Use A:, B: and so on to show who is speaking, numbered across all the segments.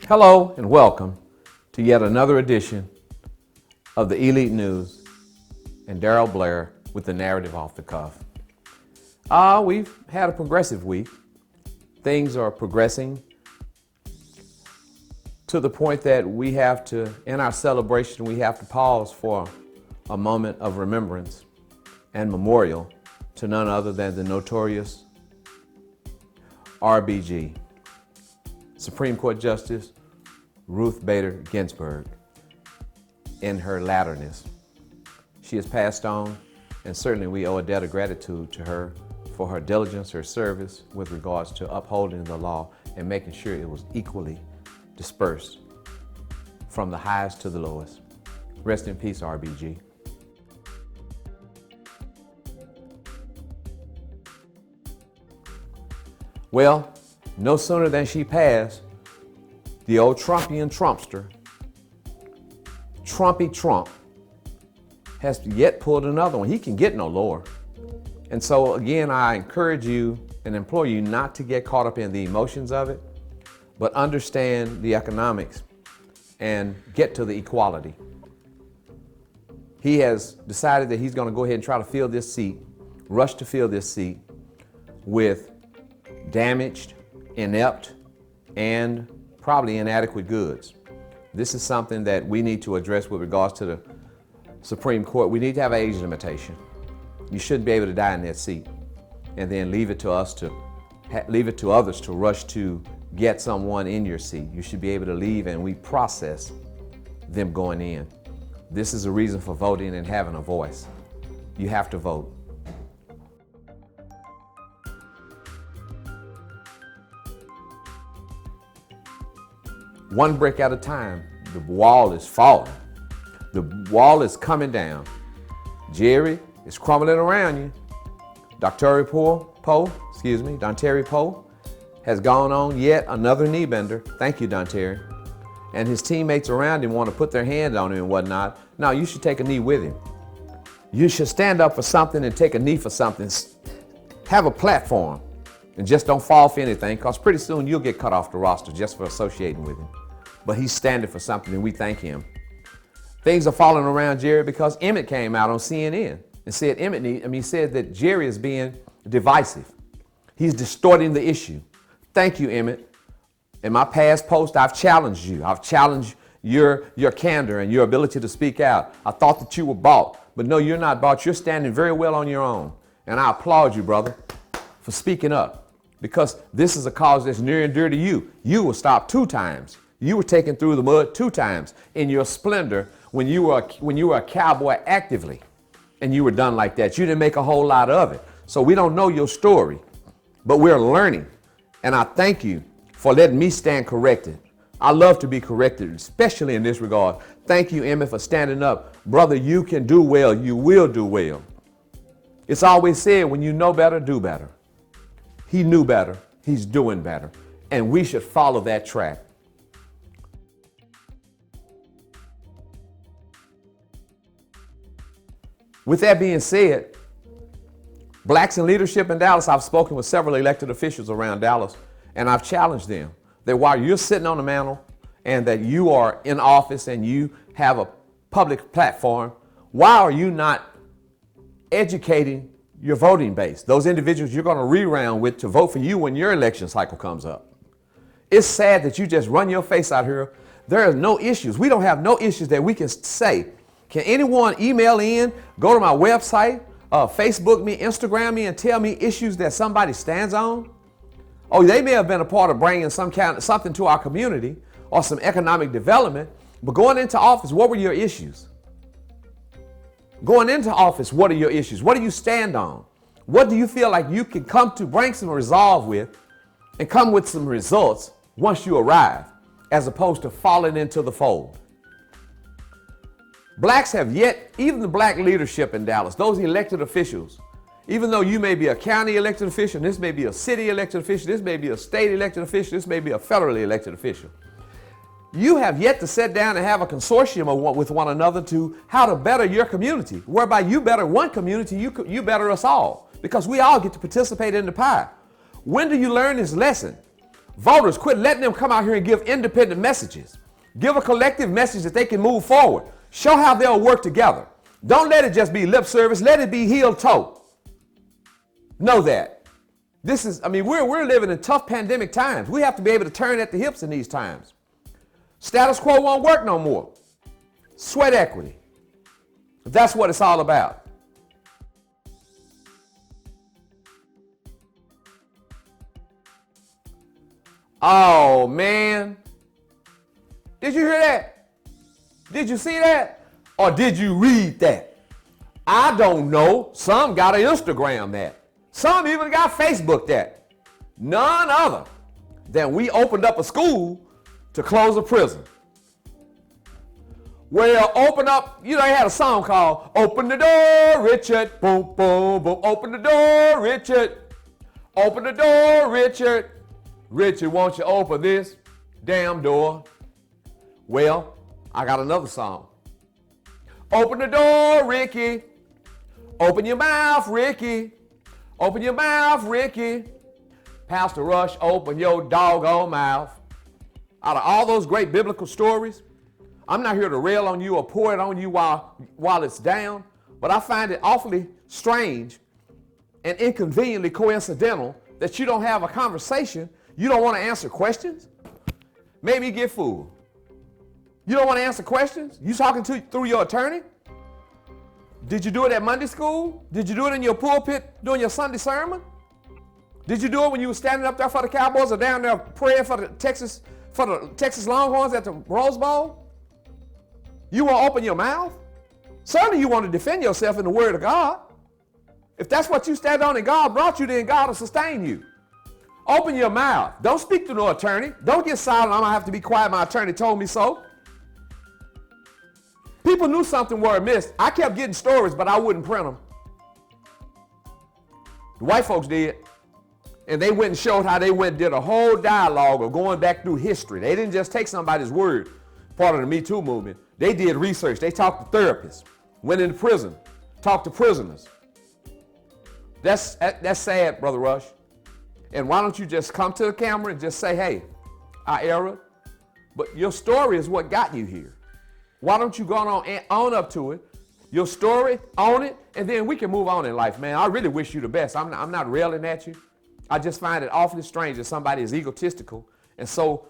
A: Hello and welcome to yet another edition of the Elite News and Darryl Blair with the narrative off the cuff. We've had a progressive week. Things are progressing to the point that we have to, in our celebration, we have to pause for a moment of remembrance and memorial to none other than the notorious RBG, Supreme Court Justice Ruth Bader Ginsburg, in her latterness. She has passed on, and certainly we owe a debt of gratitude to her for her diligence, her service with regards to upholding the law and making sure it was equally dispersed from the highest to the lowest. Rest in peace, RBG. Well, no sooner than she passed, the old Trumpian Trumpster, Trumpy Trump, has yet pulled another one. He can get no lower. And so again, I encourage you and implore you not to get caught up in the emotions of it, but understand the economics and get to the equality. He has decided that he's going to go ahead and try to fill this seat, rush to fill this seat with damaged, inept, and probably inadequate goods. This is something that we need to address with regards to the Supreme Court. We need to have an age limitation. You shouldn't be able to die in that seat and then leave it to others to rush to get someone in your seat. You should be able to leave and we process them going in. This is a reason for voting and having a voice. You have to vote. One brick at a time, the wall is falling. The wall is coming down. Jerry is crumbling around you. Dontari Poe has gone on yet another knee bender. Thank you, Dontari. And his teammates around him want to put their hand on him and whatnot. No, you should take a knee with him. You should stand up for something and take a knee for something. Have a platform and just don't fall for anything, because pretty soon you'll get cut off the roster just for associating with him. But he's standing for something and we thank him. Things are falling around Jerry because Emmett came out on CNN and said he said that Jerry is being divisive. He's distorting the issue. Thank you, Emmett. In my past post, I've challenged you. I've challenged your candor and your ability to speak out. I thought that you were bought, but no, you're not bought. You're standing very well on your own. And I applaud you, brother, for speaking up, because this is a cause that's near and dear to you. You were stopped 2 times. You were taken through the mud 2 times in your splendor when you were a cowboy actively, and you were done like that. You didn't make a whole lot of it. So we don't know your story, but we're learning. And I thank you for letting me stand corrected. I love to be corrected, especially in this regard. Thank you, Emmett, for standing up. Brother, you can do well. You will do well. It's always said, when you know better, do better. He knew better. He's doing better. And we should follow that track. With that being said, blacks in leadership in Dallas, I've spoken with several elected officials around Dallas, and I've challenged them that while you're sitting on the mantle and that you are in office and you have a public platform, why are you not educating your voting base, those individuals you're going to re-round with to vote for you when your election cycle comes up? It's sad that you just run your face out here. There are no issues. We don't have no issues that we can say. Can anyone email in, go to my website, Facebook me, Instagram me, and tell me issues that somebody stands on? Oh, they may have been a part of bringing something to our community or some economic development, but going into office, what were your issues? Going into office, what are your issues? What do you stand on? What do you feel like you can come to bring some resolve with and come with some results once you arrive, as opposed to falling into the fold? Blacks have yet, even the black leadership in Dallas, those elected officials, even though you may be a county elected official, this may be a city elected official, this may be a state elected official, this may be a federally elected official, you have yet to sit down and have a consortium with one another to how to better your community, whereby you better one community, you better us all, because we all get to participate in the pie. When do you learn this lesson? Voters, quit letting them come out here and give independent messages. Give a collective message that they can move forward. Show how they'll work together. Don't let it just be lip service. Let it be heel toe. Know that. We're living in tough pandemic times. We have to be able to turn at the hips in these times. Status quo won't work no more. Sweat equity. That's what it's all about. Oh, man. Did you hear that? Did you see that? Or did you read that? I don't know. Some got an Instagram that. Some even got Facebook that. None other than we opened up a school to close a prison. Well, open up, they had a song called Open the Door, Richard. Boom, boom, boom. Open the door, Richard. Open the door, Richard. Richard, won't you open this damn door? Well, I got another song. Open the door, Ricky. Open your mouth, Ricky. Open your mouth, Ricky. Pastor Rush, open your doggone mouth. Out of all those great biblical stories, I'm not here to rail on you or pour it on you while it's down, but I find it awfully strange and inconveniently coincidental that you don't have a conversation. You don't want to answer questions. Maybe you get fooled. You don't want to answer questions? You talking through your attorney? Did you do it at Monday school? Did you do it in your pulpit during your Sunday sermon? Did you do it when you were standing up there for the Cowboys or down there praying for the Texas Longhorns at the Rose Bowl? You want to open your mouth? Certainly you want to defend yourself in the Word of God. If that's what you stand on and God brought you, then God will sustain you. Open your mouth. Don't speak to no attorney. Don't get silent. I'm going to have to be quiet. My attorney told me so. People knew something were amiss. I kept getting stories, but I wouldn't print them. The white folks did. And they went and showed how they went and did a whole dialogue of going back through history. They didn't just take somebody's word, part of the Me Too movement. They did research. They talked to therapists, went into prison, talked to prisoners. That's sad, Brother Rush. And why don't you just come to the camera and just say, hey, I erred, but your story is what got you here. Why don't you go on and own up to it, your story, own it, and then we can move on in life, man. I really wish you the best. I'm not railing at you. I just find it awfully strange that somebody is egotistical and so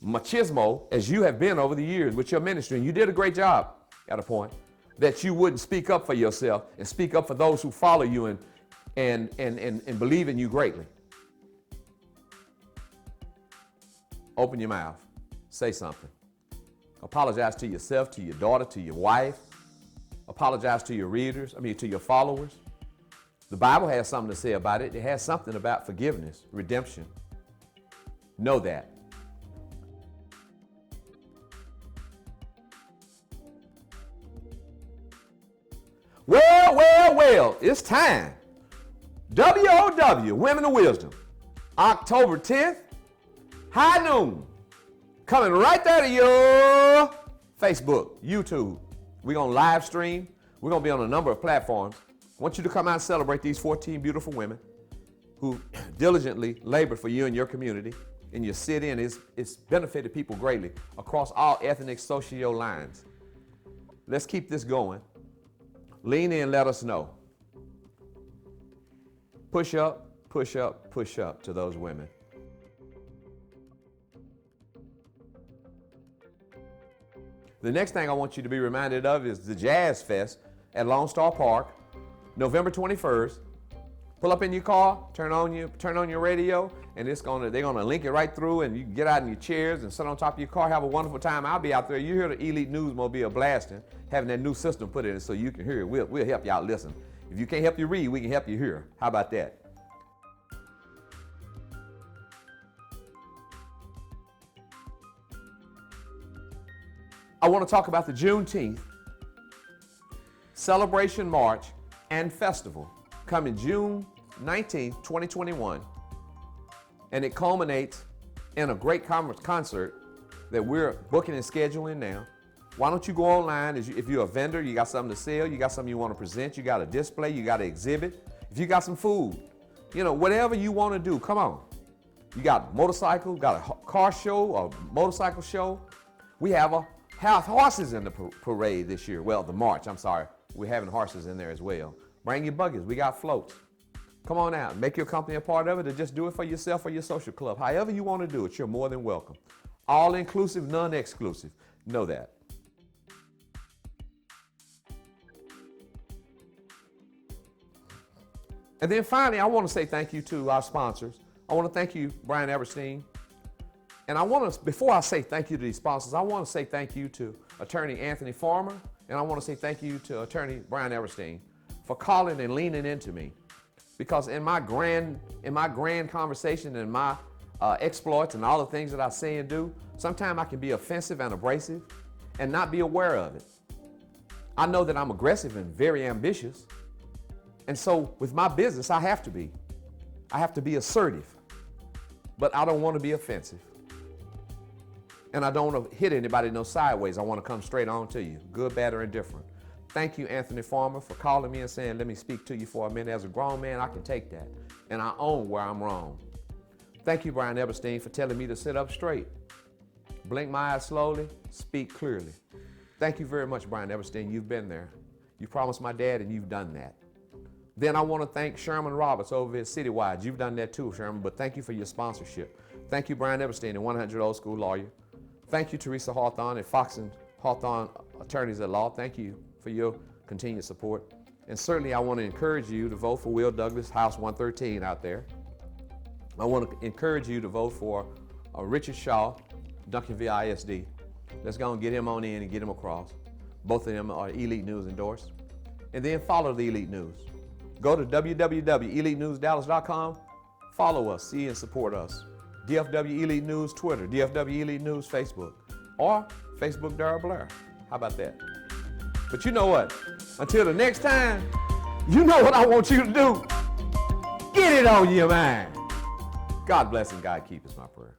A: machismo as you have been over the years with your ministry, and you did a great job at a point, that you wouldn't speak up for yourself and speak up for those who follow you and believe in you greatly. Open your mouth. Say something. Apologize to yourself, to your daughter, to your wife. Apologize to your readers, to your followers. The Bible has something to say about it. It has something about forgiveness, redemption. Know that. Well, it's time. WOW, Women of Wisdom, October 10th, high noon. Coming right there to your Facebook, YouTube. We're going to live stream. We're going to be on a number of platforms. I want you to come out and celebrate these 14 beautiful women who diligently labor for you and your community, in your city, and it's benefited people greatly across all ethnic, socio lines. Let's keep this going. Lean in, let us know. Push up, push up, push up to those women. The next thing I want you to be reminded of is the Jazz Fest at Lone Star Park, November 21st. Pull up in your car, turn on your radio, and they're gonna link it right through, and you can get out in your chairs and sit on top of your car, have a wonderful time. I'll be out there. You hear the Elite Newsmobile blasting, having that new system put in it so you can hear it. We'll help you out listen. If you can't help you read, we can help you hear. How about that? I want to talk about the Juneteenth celebration march and festival coming June 19th, 2021. And it culminates in a great concert that we're booking and scheduling now. Why don't you go online? If you're a vendor, you got something to sell, you got something you want to present, you got a display, you got to exhibit. If you got some food, whatever you want to do, come on. You got motorcycle, got a car show, a motorcycle show. We have horses in the parade this year. Well, the march, I'm sorry. We're having horses in there as well. Bring your buggies. We got floats. Come on out. Make your company a part of it, or just do it for yourself or your social club. However you want to do it, you're more than welcome. All inclusive, none exclusive. Know that. And then finally, I want to say thank you to our sponsors. I want to thank you, Brian Eberstein. And I want to, before I say thank you to these sponsors, I want to say thank you to Attorney Anthony Farmer, and I want to say thank you to Attorney Brian Eberstein for calling and leaning into me. Because in my grand conversation and my exploits and all the things that I say and do, sometimes I can be offensive and abrasive and not be aware of it. I know that I'm aggressive and very ambitious. And so with my business, I have to be assertive, but I don't want to be offensive. And I don't want to hit anybody no sideways. I want to come straight on to you, good, bad, or indifferent. Thank you, Anthony Farmer, for calling me and saying, let me speak to you for a minute. As a grown man, I can take that. And I own where I'm wrong. Thank you, Brian Eberstein, for telling me to sit up straight. Blink my eyes slowly, speak clearly. Thank you very much, Brian Eberstein. You've been there. You promised my dad, and you've done that. Then I want to thank Sherman Roberts over at Citywide. You've done that too, Sherman, but thank you for your sponsorship. Thank you, Brian Eberstein, and 100 Old School Lawyer. Thank you, Teresa Hawthorne and Fox and Hawthorne Attorneys at Law. Thank you for your continued support. And certainly I want to encourage you to vote for Will Douglas, House 113 out there. I want to encourage you to vote for Richard Shaw, Duncanville ISD. Let's go and get him on in and get him across. Both of them are Elite News endorsed. And then follow the Elite News. Go to www.elitenewsdallas.com. Follow us, see and support us. DFW Elite News Twitter, DFW Elite News Facebook, or Facebook Darryl Blair. How about that? But you know what? Until the next time, you know what I want you to do. Get it on your mind. God bless and God keep is my prayer.